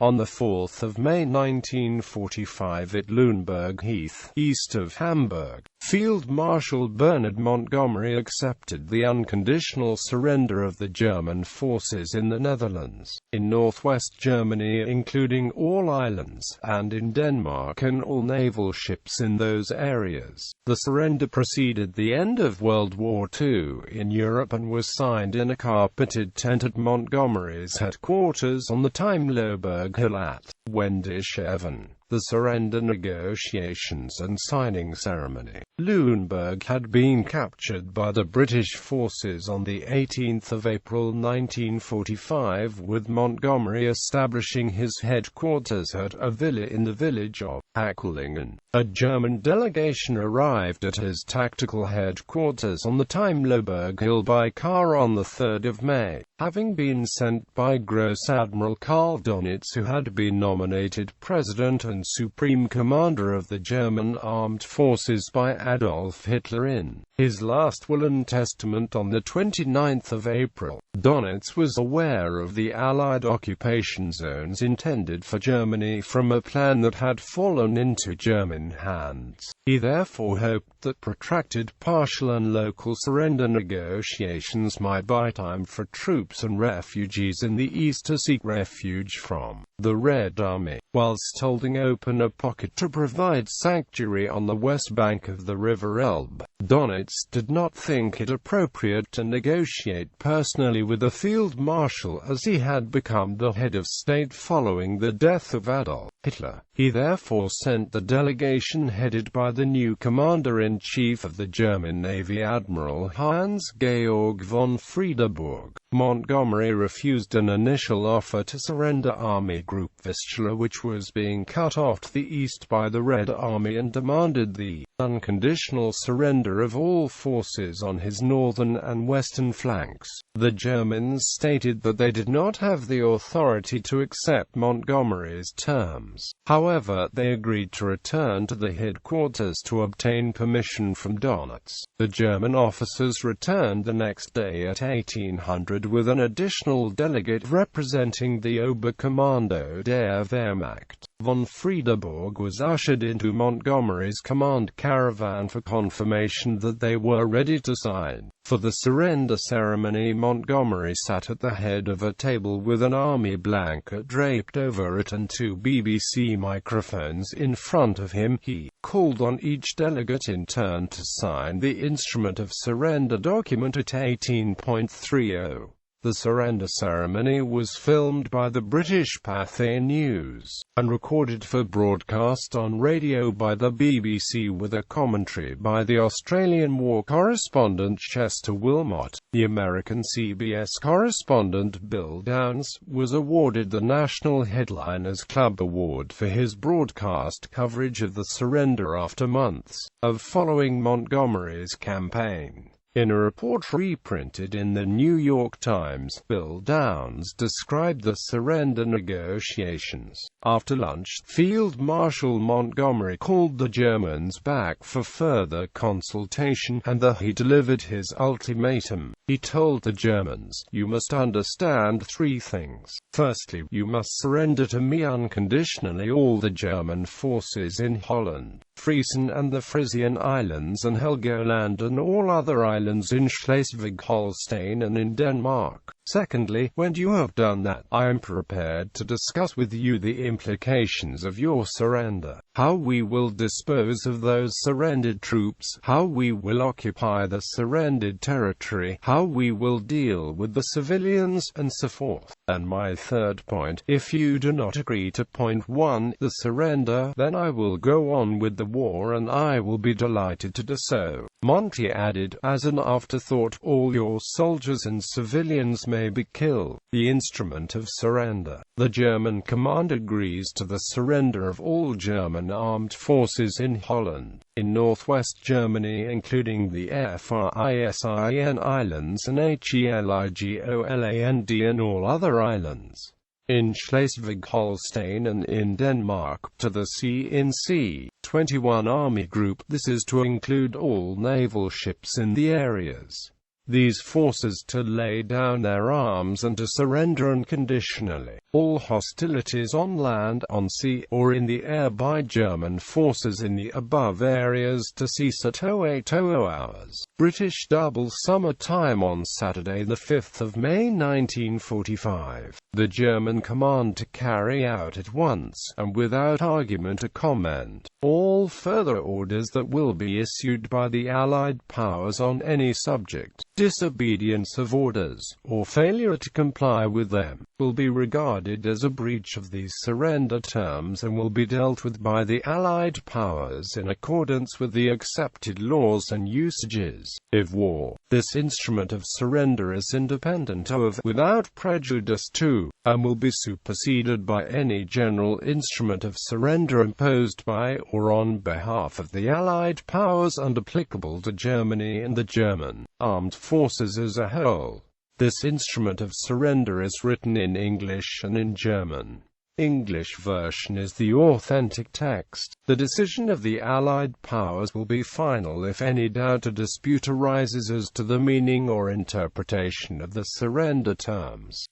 On 4 May 1945 at Lüneburg Heath, east of Hamburg, Field Marshal Bernard Montgomery accepted the unconditional surrender of the German forces in the Netherlands, in northwest Germany including all islands, and in Denmark and all naval ships in those areas. The surrender preceded the end of World War II in Europe and was signed in a carpeted tent at Montgomery's headquarters on the Timeloberg hill at Wendisch Evern. The surrender negotiations and signing ceremony. Lüneburg had been captured by the British forces on 18 April 1945, with Montgomery establishing his headquarters at a villa in the village of Acklingen. A German delegation arrived at his tactical headquarters on the Timeloberg hill by car on 3 May, having been sent by Gross Admiral Karl Donitz, who had been nominated President and Supreme Commander of the German Armed Forces by Adolf Hitler in his last will and testament on 29 April. Donitz was aware of the Allied occupation zones intended for Germany from a plan that had fallen into German hands. He therefore hoped that protracted partial and local surrender negotiations might buy time for troops and refugees in the East to seek refuge from the Red Army, whilst holding open a pocket to provide sanctuary on the west bank of the River Elbe. Donitz did not think it appropriate to negotiate personally with the Field Marshal, as he had become the head of state following the death of Adolf Hitler. He therefore sent the delegation headed by the new Commander-in-Chief of the German Navy, Admiral Hans-Georg von Friedeburg. Montgomery refused an initial offer to surrender Army Group Vistula, which was being cut off to the east by the Red Army, and demanded the unconditional surrender of all forces on his northern and western flanks. The Germans stated that they did not have the authority to accept Montgomery's terms. However, they agreed to return to the headquarters to obtain permission from Donitz. The German officers returned the next day at 1800 with an additional delegate representing the Oberkommando der Wehrmacht. Von Friedeburg was ushered into Montgomery's command caravan for confirmation that they were ready to sign. For the surrender ceremony, Montgomery sat at the head of a table with an army blanket draped over it and 2 BBC microphones in front of him. He called on each delegate in turn to sign the instrument of surrender document at 18.30. The surrender ceremony was filmed by the British Pathé News, and recorded for broadcast on radio by the BBC, with a commentary by the Australian war correspondent Chester Wilmot. The American CBS correspondent Bill Downs was awarded the National Headliners Club Award for his broadcast coverage of the surrender after months of following Montgomery's campaign. In a report reprinted in the New York Times, Bill Downs described the surrender negotiations. After lunch, Field Marshal Montgomery called the Germans back for further consultation, and he delivered his ultimatum. He told the Germans, "You must understand 3 things. Firstly, you must surrender to me unconditionally all the German forces in Holland, Friesen and the Frisian Islands and Helgoland, and all other islands in Schleswig-Holstein and in Denmark. Secondly, when you have done that, I am prepared to discuss with you the implications of your surrender, how we will dispose of those surrendered troops, how we will occupy the surrendered territory, how we will deal with the civilians, and so forth. And my third point, if you do not agree to point 1, the surrender, then I will go on with the war, and I will be delighted to do so." Monty added, as an afterthought, "All your soldiers and civilians may be killed. The instrument of surrender. The German command agrees to the surrender of all German armed forces in Holland, in northwest Germany including the Frisian Islands and Heligoland and all other islands, in Schleswig-Holstein and in Denmark, to the C 21 Army Group. This is to include all naval ships in the areas. these forces to lay down their arms and to surrender unconditionally all hostilities on land, on sea, or in the air by German forces in the above areas to cease at 0800 hours. British double summer time on Saturday, the 5th of May 1945. The German command to carry out at once, and without argument or comment, all further orders that will be issued by the Allied powers on any subject. Disobedience of orders, or failure to comply with them, will be regarded as a breach of these surrender terms and will be dealt with by the Allied powers in accordance with the accepted laws and usages. If war, this instrument of surrender is independent of, without prejudice to, and will be superseded by any general instrument of surrender imposed by or on behalf of the Allied powers and applicable to Germany and the German armed forces as a whole. This instrument of surrender is written in English and in German. English version is the authentic text. The decision of the Allied powers will be final if any doubt or dispute arises as to the meaning or interpretation of the surrender terms.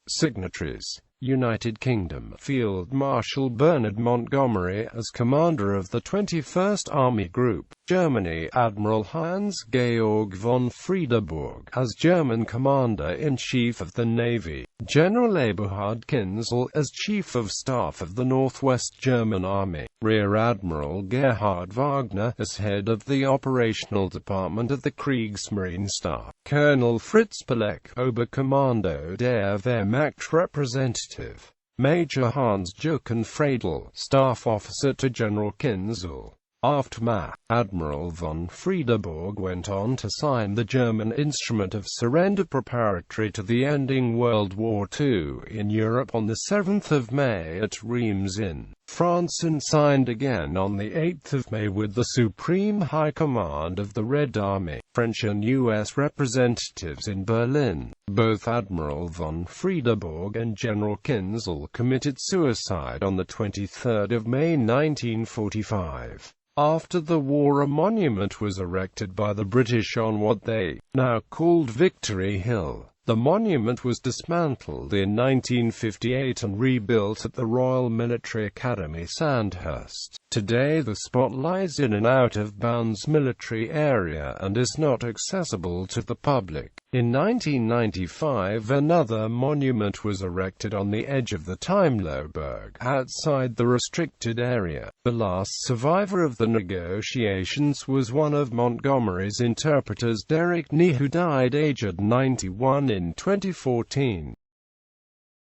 Signatories: United Kingdom Field Marshal Bernard Montgomery as commander of the 21st Army Group. Germany Admiral Hans-Georg von Friedeburg as German Commander-in-Chief of the Navy. General Eberhard Kinzel as Chief of Staff of the Northwest German Army. Rear Admiral Gerhard Wagner as Head of the Operational Department of the Kriegsmarine Staff. Colonel Fritz Pelleck, Oberkommando der Wehrmacht Representative. Major Hans-Jochen Fradel, Staff Officer to General Kinzel. Aftermath. Admiral von Friedeburg went on to sign the German Instrument of Surrender preparatory to the ending World War II in Europe on the 7th of May at Reims in France, and signed again on the 8th of May with the Supreme High Command of the Red Army, French and U.S. representatives in Berlin. Both Admiral von Friedeburg and General Kinzel committed suicide on the 23rd of May 1945. After the war, a monument was erected by the British on what they now called Victory Hill. The monument was dismantled in 1958 and rebuilt at the Royal Military Academy, Sandhurst. Today the spot lies in an out-of-bounds military area and is not accessible to the public. In 1995 another monument was erected on the edge of the Timeloberg, outside the restricted area. The last survivor of the negotiations was one of Montgomery's interpreters, Derek Nee, who died aged 91 in 2014.